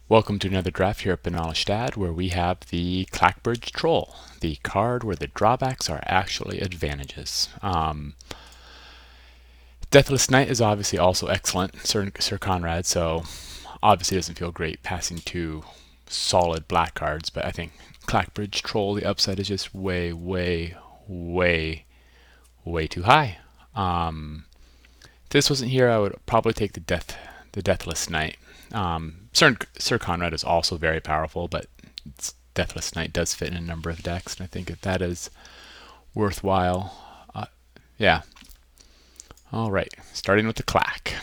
Welcome to another draft here at Benalish, where we have the Clackbridge Troll, the card where the drawbacks are actually advantages. Deathless Knight is obviously also excellent, Sir Conrad, so obviously doesn't feel great passing two solid black cards, but I think Clackbridge Troll, the upside is just way, way, way, way too high. If this wasn't here, I would probably take the Deathless Knight. Sir Conrad is also very powerful, but Deathless Knight does fit in a number of decks, and I think that is worthwhile. Yeah. All right, starting with the Clack.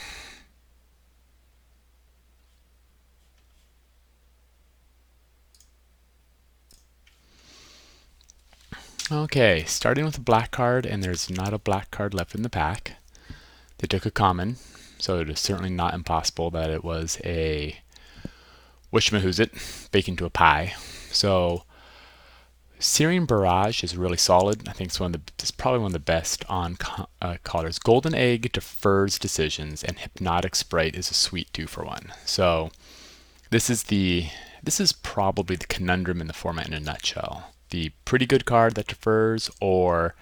Okay, starting with a black card, and there's not a black card left in the pack. They took a common, so it is certainly not impossible that it was a Wishmahoozit baked into a pie. So Searing Barrage is really solid. I think it's probably one of the best on colors. Golden Egg defers decisions, and Hypnotic Sprite is a sweet 2-for-1. So this is probably the conundrum in the format in a nutshell. The pretty good card that defers, or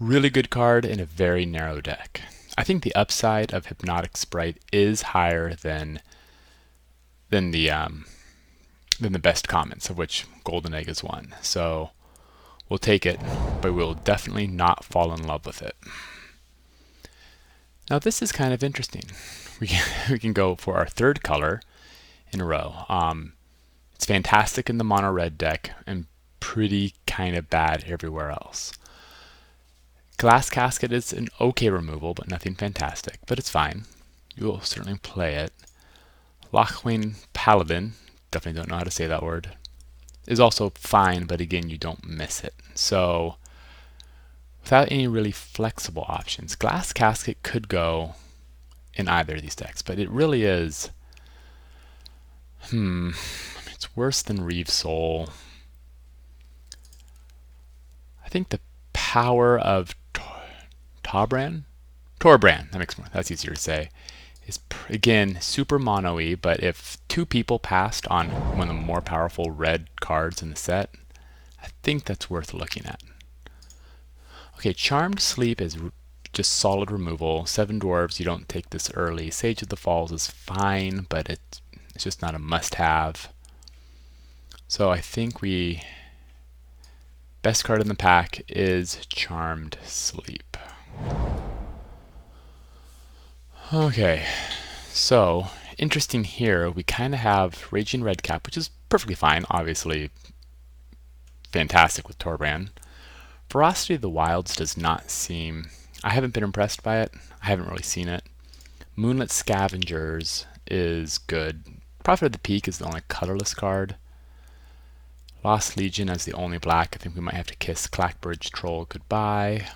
really good card in a very narrow deck. I think the upside of Hypnotic Sprite is higher than the best commons, of which Golden Egg is one. So we'll take it, but we'll definitely not fall in love with it. Now this is kind of interesting. We can go for our third color in a row. It's fantastic in the mono red deck and pretty kind of bad everywhere else. Glass Casket is an okay removal, but nothing fantastic, but it's fine. You will certainly play it. Lochwing Paladin, definitely don't know how to say that word, is also fine, but again, you don't miss it. So without any really flexible options, Glass Casket could go in either of these decks, but it really is, it's worse than Reeve Soul. I think the power of Torbrand, that's easier to say, is again super mono-y, but if two people passed on one of the more powerful red cards in the set, I think that's worth looking at. Okay, Charmed Sleep is just solid removal. 7 Dwarves, you don't take this early. Sage of the Falls is fine, but it's just not a must-have. So I think best card in the pack is Charmed Sleep. Okay, so interesting here, we kind of have Raging Redcap, which is perfectly fine, obviously fantastic with Torbrand. Ferocity of the Wilds does not seem, I haven't been impressed by it, I haven't really seen it. Moonlit Scavengers is good. Prophet of the Peak is the only colorless card. Lost Legion as the only black. I think we might have to kiss Clackbridge Troll goodbye.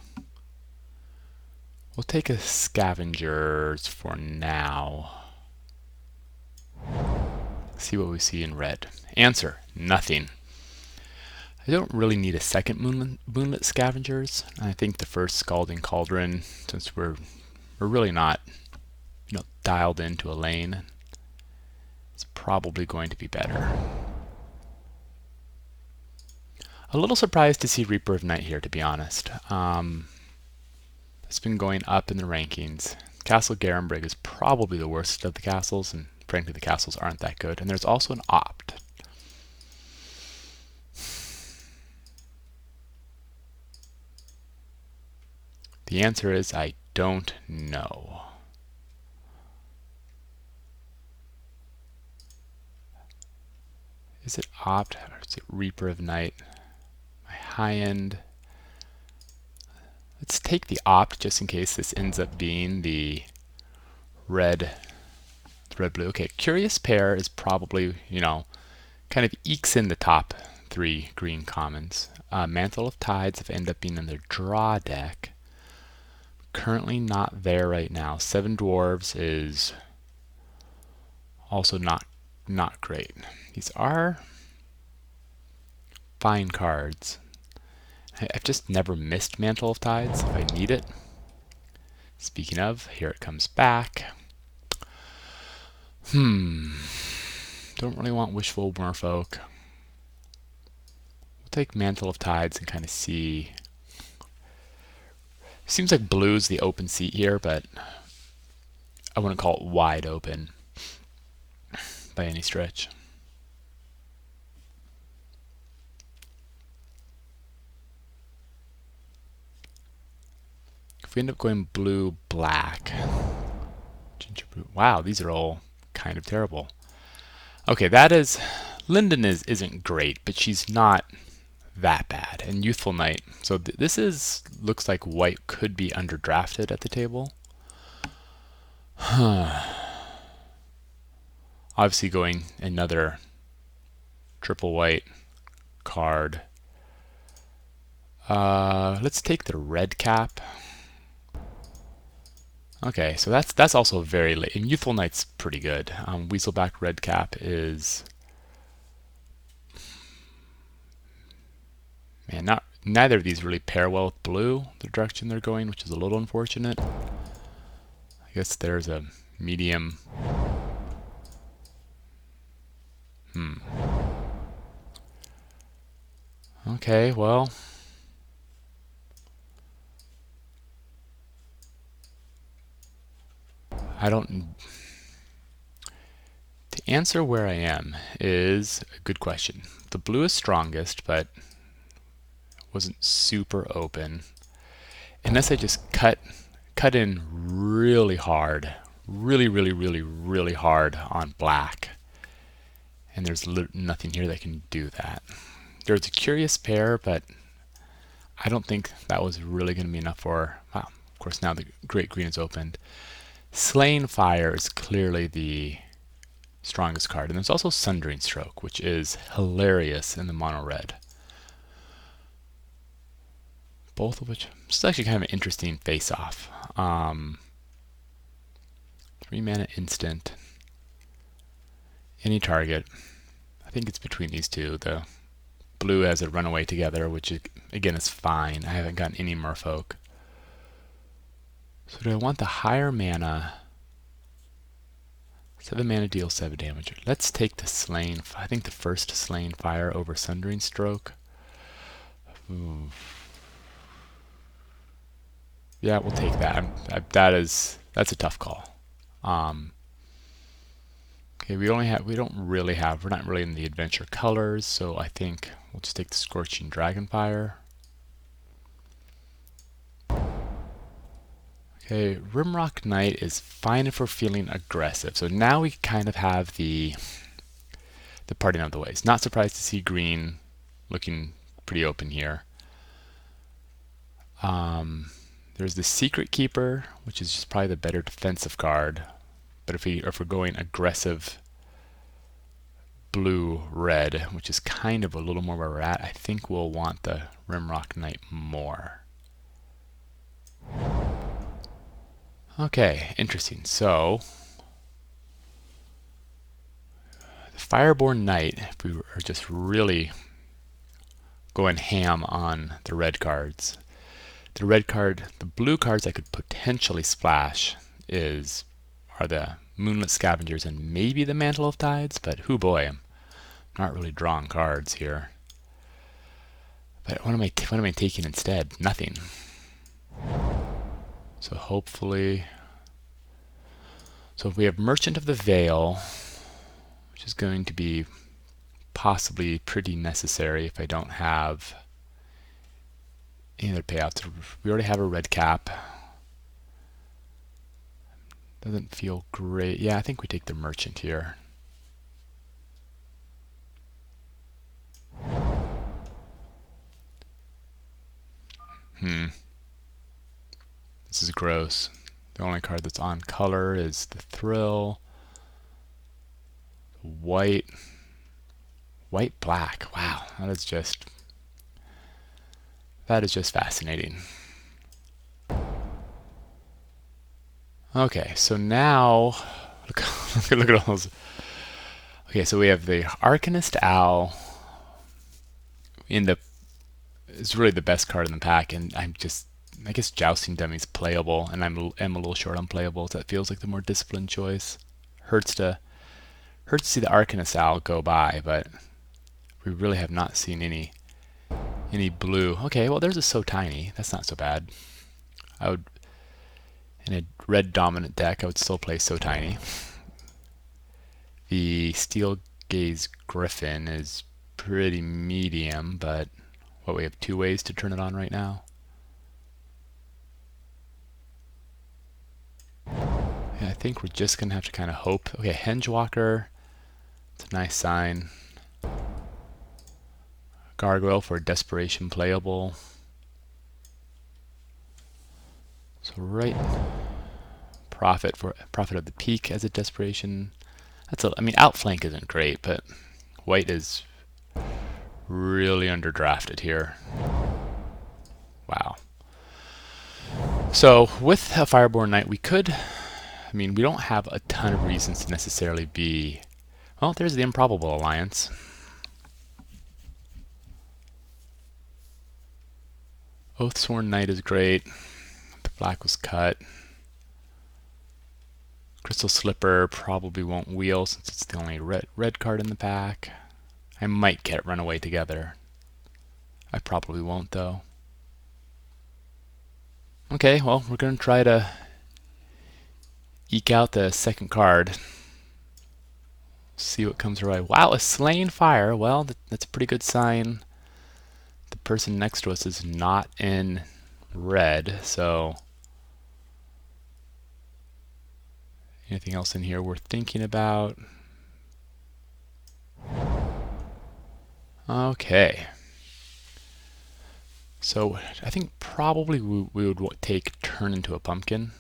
We'll take a Scavengers for now. See what we see in red. Answer, nothing. I don't really need a second Moonlit Scavengers. I think the first Scalding Cauldron, since we're really not, dialed into a lane, it's probably going to be better. A little surprised to see Reaper of Night here, to be honest. It's been going up in the rankings. Castle Garenbrig is probably the worst of the castles, and frankly the castles aren't that good. And there's also an opt. The answer is I don't know. Is it opt or is it Reaper of Night? My high end. Let's take the opt just in case this ends up being the red blue. Okay, Curious Pair is probably, kind of ekes in the top 3 green commons. Mantle of Tides have ended up being in their draw deck. Currently not there right now. 7 Dwarves is also not great. These are fine cards. I've just never missed Mantle of Tides if I need it. Speaking of, here it comes back. Don't really want Wishful Merfolk. We'll take Mantle of Tides and kind of see. Seems like blue's the open seat here, but I wouldn't call it wide open by any stretch. If we end up going blue, black, gingerbread. Wow, these are all kind of terrible. Okay, that is, Linden isn't great, but she's not that bad. And Youthful Knight. So this looks like white could be underdrafted at the table. Obviously going another triple white card. Let's take the red cap. Okay, so that's also very late. And Youthful Knight's pretty good. Weaselback red cap is, man, neither of these really pair well with blue, the direction they're going, which is a little unfortunate. I guess there's a medium. Okay, well. To answer where I am is a good question. The blue is strongest, but wasn't super open. Unless I just cut in really hard, really hard on black. And there's nothing here that can do that. There's a curious pair, but I don't think that was really going to be enough for, wow, of course now the great green is opened. Slaying Fire is clearly the strongest card. And there's also Sundering Stroke, which is hilarious in the mono red. Both of which, this is actually kind of an interesting face-off. 3-mana instant. Any target. I think it's between these two. The blue has a Runaway Together, which again is fine. I haven't gotten any Merfolk. So do I want the higher mana? 7 mana deals 7 damage. Let's take the Slaying. I think the first Slaying Fire over Sundering Stroke. Ooh. Yeah, we'll take that. That's a tough call. Okay, we're not really in the adventure colors, so I think we'll just take the Scorching Dragonfire. Okay, Rimrock Knight is fine if we're feeling aggressive. So now we kind of have the parting of the ways. Not surprised to see green looking pretty open here. There's the Secret Keeper, which is just probably the better defensive card. But if we're going aggressive blue-red, which is kind of a little more where we're at, I think we'll want the Rimrock Knight more. Okay, interesting. So, the Fireborn Knight, if we are just really going ham on the red cards, the blue cards I could potentially splash are the Moonlit Scavengers and maybe the Mantle of Tides, but hoo boy, I'm not really drawing cards here. But what am I taking instead? Nothing. So hopefully, if we have Merchant of the Veil, which is going to be possibly pretty necessary if I don't have any other payouts. We already have a red cap. Doesn't feel great. Yeah, I think we take the Merchant here. This is gross. The only card that's on color is the Thrill. White black. Wow, that is just fascinating. Okay, so now look at all those. Okay, so we have the Arcanist Owl is really the best card in the pack, and I guess Jousting Dummy's playable, and I'm a little short on playables. That feels like the more disciplined choice. Hurts to Heard to see the Arcanist Owl go by, but we really have not seen any blue. Okay, well there's a So Tiny. That's not so bad. I would, in a red dominant deck, I would still play So Tiny. The Steel Gaze Griffin is pretty medium, but what, we have 2 ways to turn it on right now. Yeah, I think we're just gonna have to kind of hope. Okay, Hengewalker, it's a nice sign. Gargoyle for Desperation playable. So right, Prophet of the Peak as a Desperation. I mean, Outflank isn't great, but white is really underdrafted here. Wow. So with a Fireborn Knight, we could, I mean, we don't have a ton of reasons to necessarily be, well, there's the Improbable Alliance. Oathsworn Knight is great. The black was cut. Crystal Slipper probably won't wheel since it's the only red card in the pack. I might get Runaway Together. I probably won't though. Okay, well, we're going to try to eke out the second card. See what comes our way. Wow, a Slain Fire. Well, that's a pretty good sign. The person next to us is not in red, so anything else in here worth thinking about? Okay. So I think probably we would take Turn into a Pumpkin.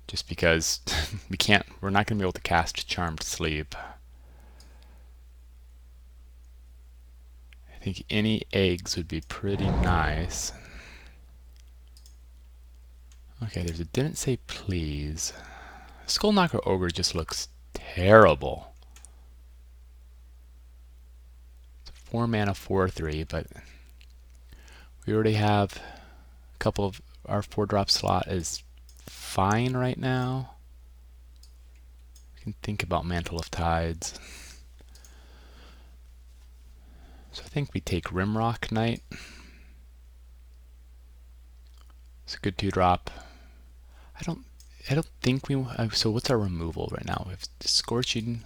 Just because we're not going to be able to cast Charmed Sleep. I think any eggs would be pretty nice. Okay, there's a Didn't Say Please. Skullknocker Ogre just looks terrible. It's a 4 mana 4/3, but we already have a couple of our 4-drop slot is fine right now. We can think about Mantle of Tides. So I think we take Rimrock Knight. It's a good 2-drop. I don't think we. So what's our removal right now? We have Scorching,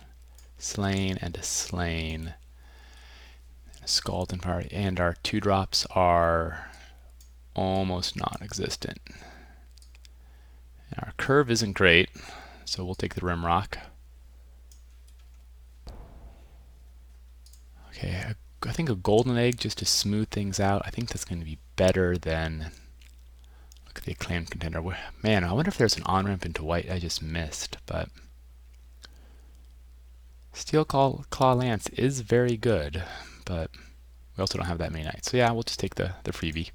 Slain, and a Slain. A Scald and Fire, and our 2-drops are almost non-existent. And our curve isn't great, so we'll take the Rimrock. Okay, I think a Golden Egg just to smooth things out. I think that's going to be better than. Look at the Acclaimed Contender. Man, I wonder if there's an on-ramp into white I just missed, but Steel Claw Lance is very good, but we also don't have that many knights. So yeah, we'll just take the freebie.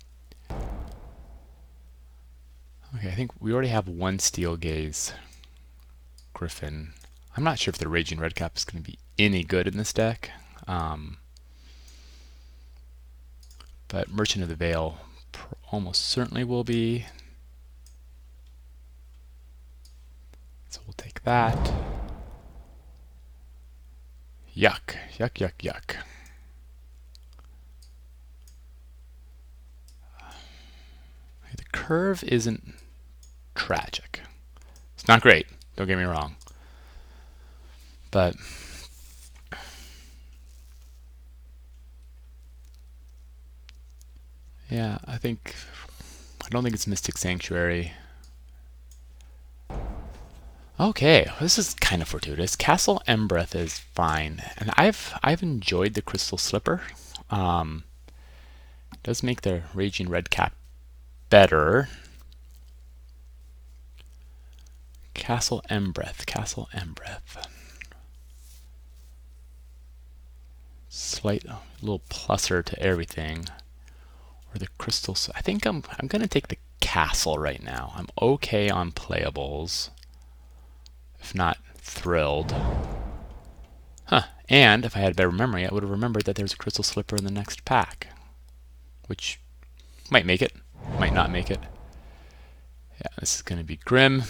Okay, I think we already have one Steel Gaze Griffin. I'm not sure if the Raging Redcap is going to be any good in this deck. But Merchant of the Veil almost certainly will be. So we'll take that. Yuck, yuck, yuck, yuck. The curve isn't tragic. It's not great, don't get me wrong. But yeah, I don't think it's Mystic Sanctuary. Okay, this is kind of fortuitous. Castle Embereth is fine, and I've enjoyed the Crystal Slipper. It does make the Raging Redcap better. Castle Embereth, Castle Embereth. Slight little pluser to everything. Or the crystal. I think I'm gonna take the castle right now. I'm okay on playables, if not thrilled. Huh. And if I had better memory, I would have remembered that there's a Crystal Slipper in the next pack, which might make it, might not make it. Yeah, this is gonna be grim.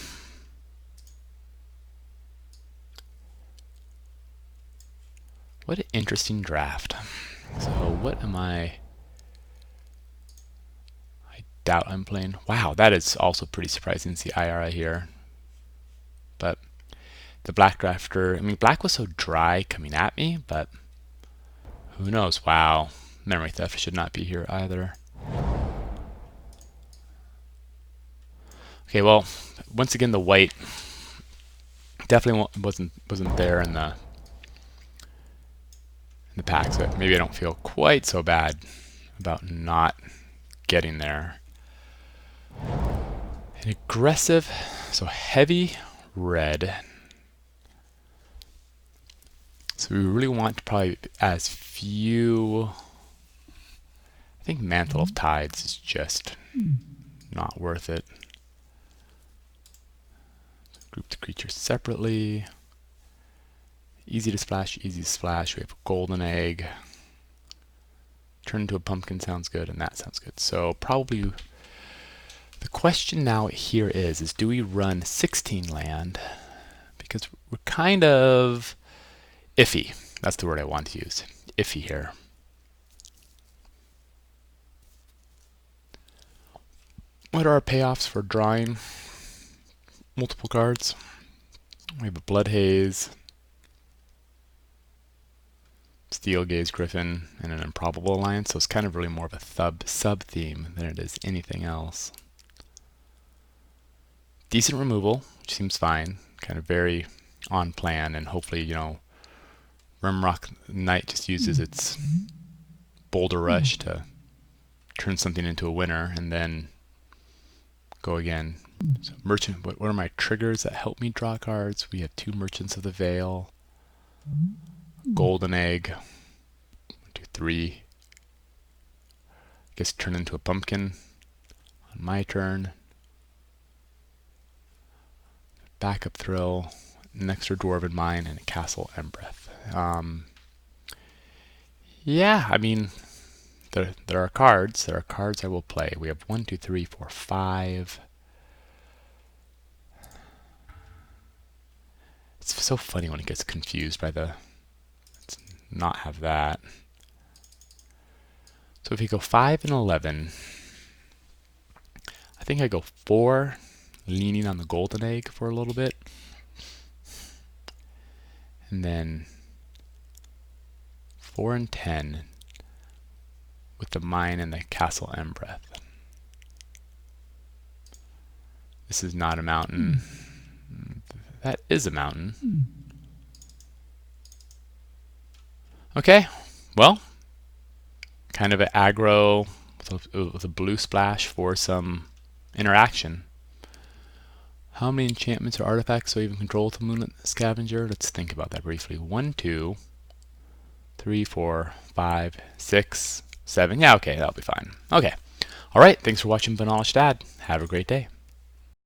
What an interesting draft. So what am I doubt I'm playing. Wow, that is also pretty surprising to see IRA here. But the black drafter, I mean, black was so dry coming at me, but who knows? Wow, memory theft should not be here either. Okay, well, once again, the white definitely wasn't there in the pack, so maybe I don't feel quite so bad about not getting there. An aggressive, so heavy red. So we really want probably as few. I think Mantle of Tides is just not worth it. Group the creatures separately. Easy to splash, easy to splash. We have a golden egg. Turn into a pumpkin sounds good, and that sounds good. So probably the question now here is do we run 16 land? Because we're kind of iffy. That's the word I want to use. Iffy here. What are our payoffs for drawing multiple cards? We have a Blood Haze, Steel Gaze Griffin, and an Improbable Alliance. So it's kind of really more of a sub theme than it is anything else. Decent removal, which seems fine. Kind of very on plan, and hopefully, you know, Rimrock Knight just uses its Boulder Rush to turn something into a winner, and then go again. So Merchant, what are my triggers that help me draw cards? We have 2 Merchants of the Veil, Golden Egg, 1, 2, 3. I guess turn into a pumpkin on my turn. Backup Thrill, an extra Dwarven Mine, and a Castle Embereth. Yeah, I mean, there are cards. There are cards I will play. We have 1, 2, 3, 4, 5. It's so funny when it gets confused by the. Let's not have that. So if you go 5 and 11, I think I go 4, leaning on the golden egg for a little bit. And then 4 and 10 with the mine and the Castle Embereth. This is not a mountain. That is a mountain. Okay, well, kind of an aggro with a blue splash for some interaction. How many enchantments or artifacts do I even control with the Moonlit Scavenger? Let's think about that briefly. 1, 2, 3, 4, 5, 6, 7. Yeah, okay, that'll be fine. Okay. All right, thanks for watching Benalish Dad. Have a great day.